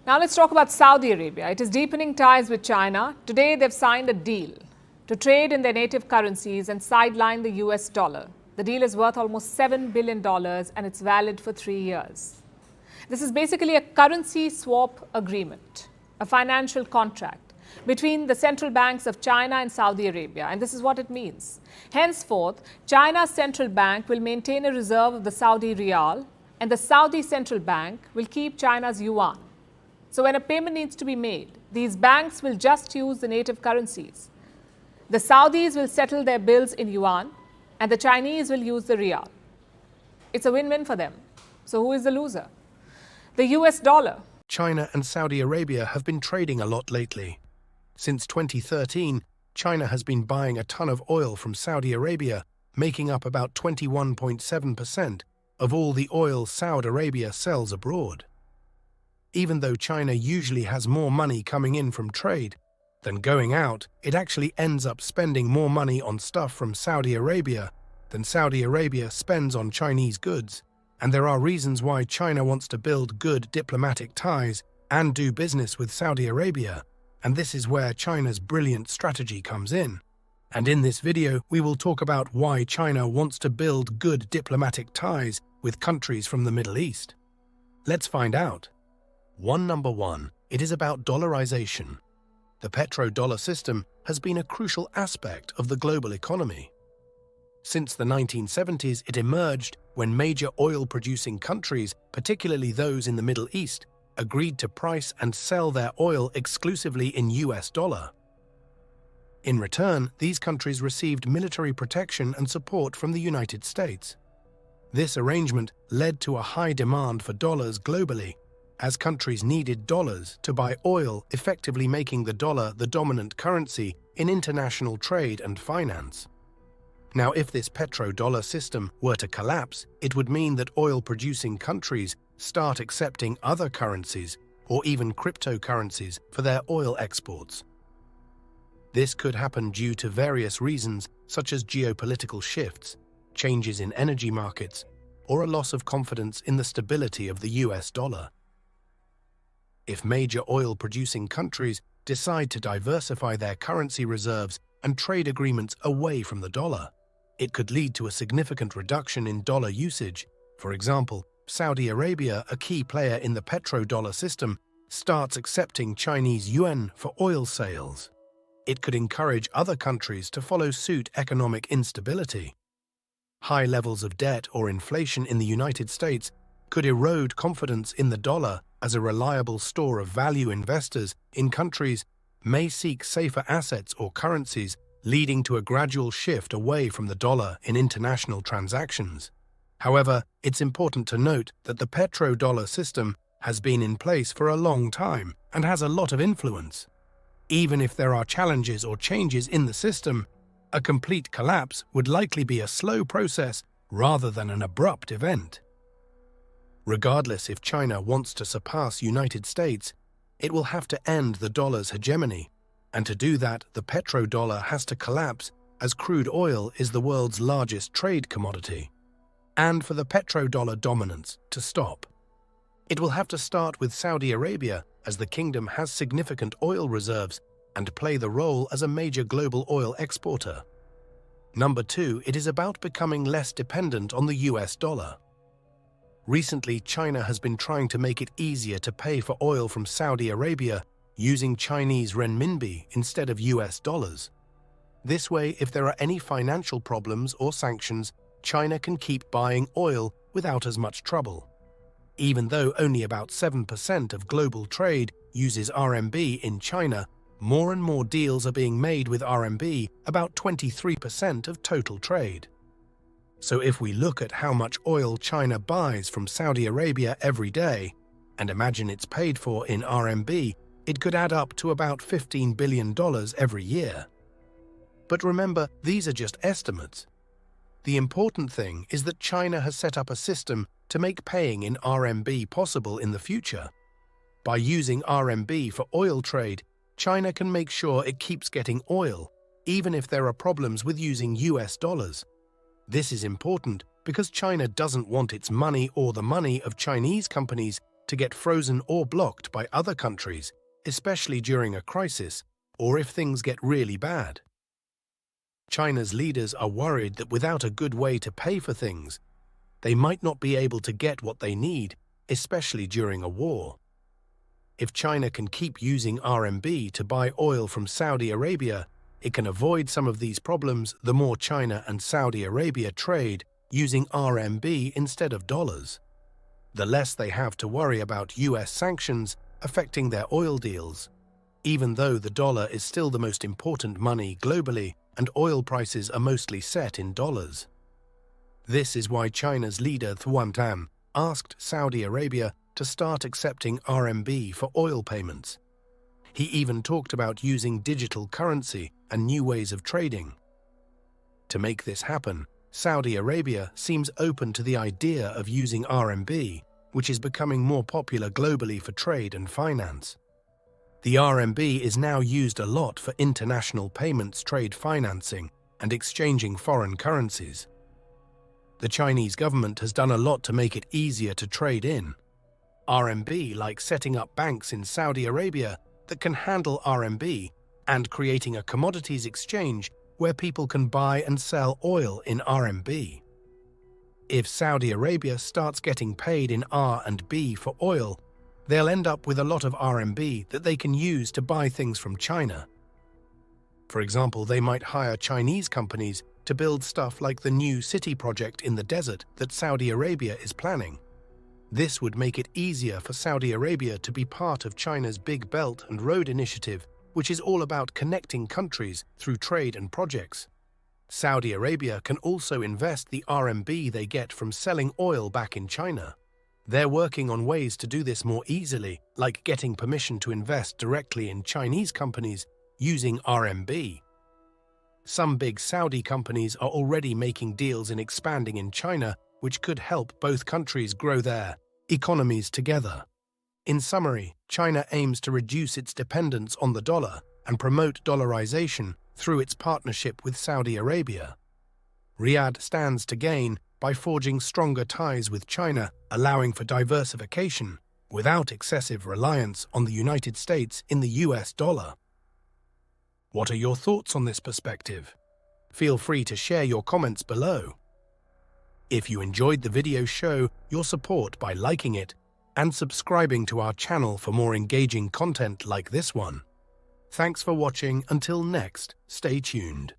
Now let's talk about Saudi Arabia. It is deepening ties with China. Today they've signed a deal to trade in their native currencies and sideline the US dollar. The deal is worth almost $7 billion and it's valid for 3 years. This is basically a currency swap agreement, a financial contract between the central banks of China and Saudi Arabia. And this is what it means. Henceforth, China's central bank will maintain a reserve of the Saudi riyal and the Saudi central bank will keep China's yuan. So when a payment needs to be made, these banks will just use the native currencies. The Saudis will settle their bills in yuan and the Chinese will use the riyal. It's a win-win for them. So who is the loser? The US dollar. China and Saudi Arabia have been trading a lot lately. Since 2013, China has been buying a ton of oil from Saudi Arabia, making up about 21.7% of all the oil Saudi Arabia sells abroad. Even though China usually has more money coming in from trade than going out, it actually ends up spending more money on stuff from Saudi Arabia than Saudi Arabia spends on Chinese goods. And there are reasons why China wants to build good diplomatic ties and do business with Saudi Arabia. And this is where China's brilliant strategy comes in. And in this video, we will talk about why China wants to build good diplomatic ties with countries from the Middle East. Let's find out. Number one, it is about dollarization. The petrodollar system has been a crucial aspect of the global economy. Since the 1970s, it emerged when major oil-producing countries, particularly those in the Middle East, agreed to price and sell their oil exclusively in US dollar. In return, these countries received military protection and support from the United States. This arrangement led to a high demand for dollars globally, as countries needed dollars to buy oil, effectively making the dollar the dominant currency in international trade and finance. Now, if this petrodollar system were to collapse, it would mean that oil-producing countries start accepting other currencies or even cryptocurrencies for their oil exports. This could happen due to various reasons such as geopolitical shifts, changes in energy markets, or a loss of confidence in the stability of the US dollar. If major oil-producing countries decide to diversify their currency reserves and trade agreements away from the dollar, it could lead to a significant reduction in dollar usage. For example, Saudi Arabia, a key player in the petrodollar system, starts accepting Chinese yuan for oil sales. It could encourage other countries to follow suit. Economic instability. High levels of debt or inflation in the United States could erode confidence in the dollar as a reliable store of value. Investors in countries may seek safer assets or currencies, leading to a gradual shift away from the dollar in international transactions. However, it's important to note that the petrodollar system has been in place for a long time and has a lot of influence. Even if there are challenges or changes in the system, a complete collapse would likely be a slow process rather than an abrupt event. Regardless if China wants to surpass United States, it will have to end the dollar's hegemony, and to do that, the petrodollar has to collapse as crude oil is the world's largest trade commodity. And for the petrodollar dominance to stop, it will have to start with Saudi Arabia, as the kingdom has significant oil reserves and play the role as a major global oil exporter. Number two, it is about becoming less dependent on the US dollar. Recently, China has been trying to make it easier to pay for oil from Saudi Arabia using Chinese renminbi instead of US dollars. This way, if there are any financial problems or sanctions, China can keep buying oil without as much trouble. Even though only about 7% of global trade uses RMB in China, more and more deals are being made with RMB, about 23% of total trade. So if we look at how much oil China buys from Saudi Arabia every day, and imagine it's paid for in RMB, it could add up to about $15 billion every year. But remember, these are just estimates. The important thing is that China has set up a system to make paying in RMB possible in the future. By using RMB for oil trade, China can make sure it keeps getting oil, even if there are problems with using US dollars. This is important because China doesn't want its money or the money of Chinese companies to get frozen or blocked by other countries, especially during a crisis or if things get really bad. China's leaders are worried that without a good way to pay for things, they might not be able to get what they need, especially during a war. If China can keep using RMB to buy oil from Saudi Arabia, it can avoid some of these problems the more China and Saudi Arabia trade using RMB instead of dollars. The less they have to worry about US sanctions affecting their oil deals. Even though the dollar is still the most important money globally and oil prices are mostly set in dollars. This is why China's leader Yuan Tan asked Saudi Arabia to start accepting RMB for oil payments. He even talked about using digital currency and new ways of trading. To make this happen, Saudi Arabia seems open to the idea of using RMB, which is becoming more popular globally for trade and finance. The RMB is now used a lot for international payments, trade financing, and exchanging foreign currencies. The Chinese government has done a lot to make it easier to trade in RMB, like setting up banks in Saudi Arabia that can handle RMB and creating a commodities exchange where people can buy and sell oil in RMB. If Saudi Arabia starts getting paid in R&B for oil, they'll end up with a lot of RMB that they can use to buy things from China. For example, they might hire Chinese companies to build stuff like the new city project in the desert that Saudi Arabia is planning. This would make it easier for Saudi Arabia to be part of China's Big Belt and Road Initiative, which is all about connecting countries through trade and projects. Saudi Arabia can also invest the RMB they get from selling oil back in China. They're working on ways to do this more easily, like getting permission to invest directly in Chinese companies using RMB. Some big Saudi companies are already making deals in expanding in China, which could help both countries grow their economies together. In summary, China aims to reduce its dependence on the dollar and promote dollarization through its partnership with Saudi Arabia. Riyadh stands to gain by forging stronger ties with China, allowing for diversification without excessive reliance on the United States in the US dollar. What are your thoughts on this perspective? Feel free to share your comments below. If you enjoyed the video, show your support by liking it and subscribing to our channel for more engaging content like this one. Thanks for watching. Until next, stay tuned.